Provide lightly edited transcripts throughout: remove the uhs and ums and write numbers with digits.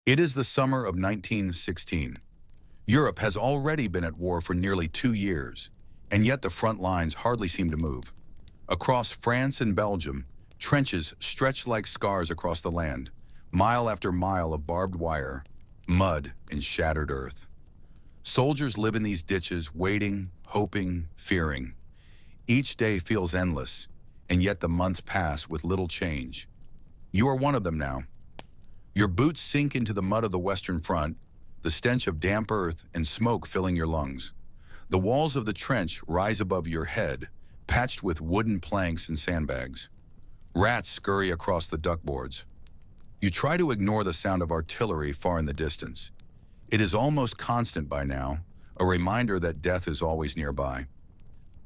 It is the summer of 1916. Europe has already been at war for nearly 2 years, and yet the front lines hardly seem to move. Across France and Belgium, trenches stretch like scars across the land, mile after mile of barbed wire, mud, and shattered earth. Soldiers live in these ditches, waiting, hoping, fearing. Each day feels endless, and yet the months pass with little change. You are one of them now. Your boots sink into the mud of the Western Front, the stench of damp earth and smoke filling your lungs. The walls of the trench rise above your head, patched with wooden planks and sandbags. Rats scurry across the duckboards. You try to ignore the sound of artillery far in the distance. It is almost constant by now, a reminder that death is always nearby.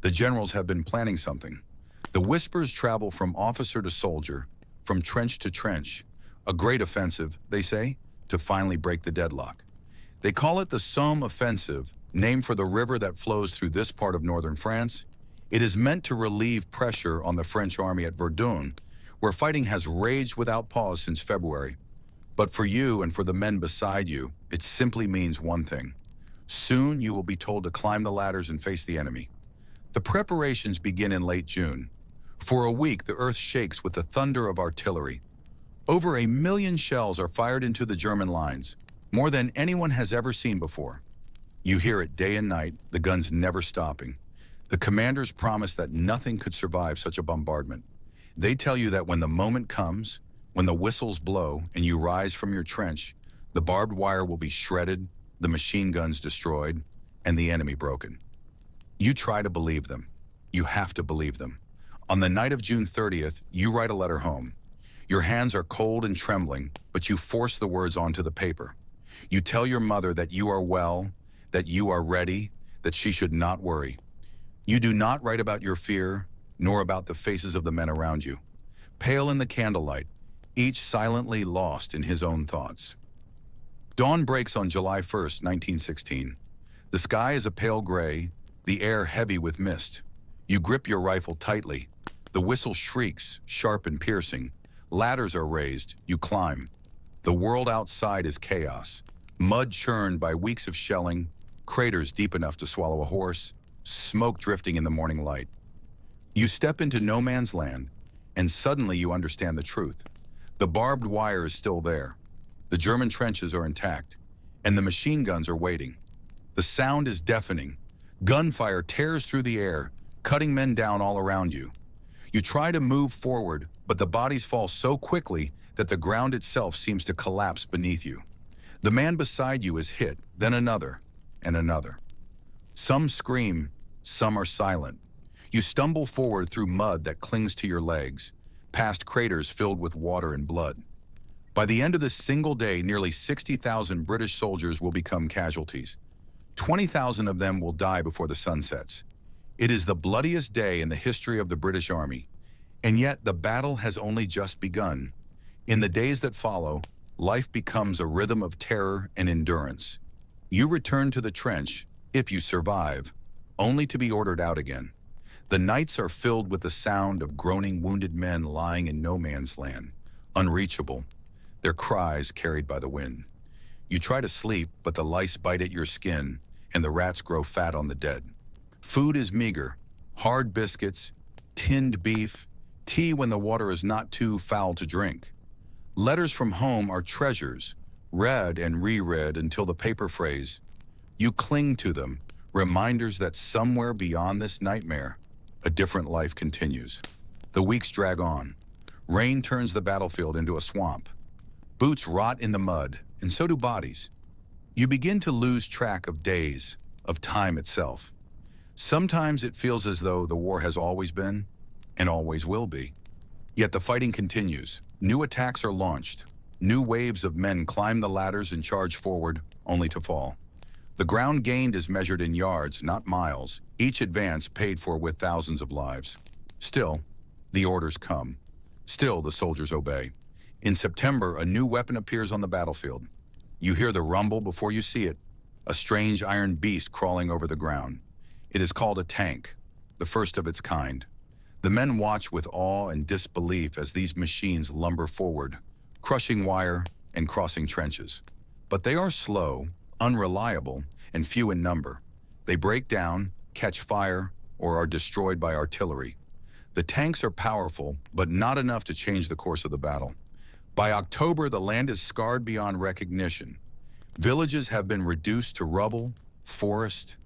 The generals have been planning something. The whispers travel from officer to soldier, from trench to trench. A great offensive, they say, to finally break the deadlock. They call it the Somme offensive, named for the river that flows through this part of northern France. It is meant to relieve pressure on the French army at Verdun, where fighting has raged without pause since February. But for you and for the men beside you, it simply means one thing. Soon you will be told to climb the ladders and face the enemy. The preparations begin in late June. For a week, the earth shakes with the thunder of artillery. Over 1 million shells are fired into the German lines, more than anyone has ever seen before. You hear it day and night, the guns never stopping. The commanders promise that nothing could survive such a bombardment. They tell you that when the moment comes, when the whistles blow and you rise from your trench, the barbed wire will be shredded, the machine guns destroyed, and the enemy broken. You try to believe them. You have to believe them. On the night of June 30th, you write a letter home. Your hands are cold and trembling, but you force the words onto the paper. You tell your mother that you are well, that you are ready, that she should not worry. You do not write about your fear, nor about the faces of the men around you. Pale in the candlelight, each silently lost in his own thoughts. Dawn breaks on July 1st, 1916. The sky is a pale gray, the air heavy with mist. You grip your rifle tightly. The whistle shrieks, sharp and piercing. Ladders are raised, you climb. The world outside is chaos. Mud churned by weeks of shelling, craters deep enough to swallow a horse, smoke drifting in the morning light. You step into no man's land, and suddenly you understand the truth. The barbed wire is still there. The German trenches are intact, and the machine guns are waiting. The sound is deafening. Gunfire tears through the air, cutting men down all around you. You try to move forward, but the bodies fall so quickly that the ground itself seems to collapse beneath you. The man beside you is hit, then another, and another. Some scream, some are silent. You stumble forward through mud that clings to your legs, past craters filled with water and blood. By the end of this single day, nearly 60,000 British soldiers will become casualties. 20,000 of them will die before the sun sets. It is the bloodiest day in the history of the British Army, and yet the battle has only just begun. In the days that follow, life becomes a rhythm of terror and endurance. You return to the trench, if you survive, only to be ordered out again. The nights are filled with the sound of groaning wounded men lying in no man's land, unreachable, their cries carried by the wind. You try to sleep, but the lice bite at your skin, and the rats grow fat on the dead. Food is meager, hard biscuits, tinned beef, tea when the water is not too foul to drink. Letters from home are treasures, read and reread until the paper phrase. You cling to them, reminders that somewhere beyond this nightmare, a different life continues. The weeks drag on. Rain turns the battlefield into a swamp. Boots rot in the mud, and so do bodies. You begin to lose track of days, of time itself. Sometimes it feels as though the war has always been, and always will be. Yet the fighting continues. New attacks are launched. New waves of men climb the ladders and charge forward, only to fall. The ground gained is measured in yards, not miles, each advance paid for with thousands of lives. Still, the orders come. Still, the soldiers obey. In September, a new weapon appears on the battlefield. You hear the rumble before you see it, a strange iron beast crawling over the ground. It is called a tank, the first of its kind. The men watch with awe and disbelief as these machines lumber forward, crushing wire and crossing trenches. But they are slow, unreliable, and few in number. They break down, catch fire, or are destroyed by artillery. The tanks are powerful, but not enough to change the course of the battle. By October, the land is scarred beyond recognition. Villages have been reduced to rubble, forest,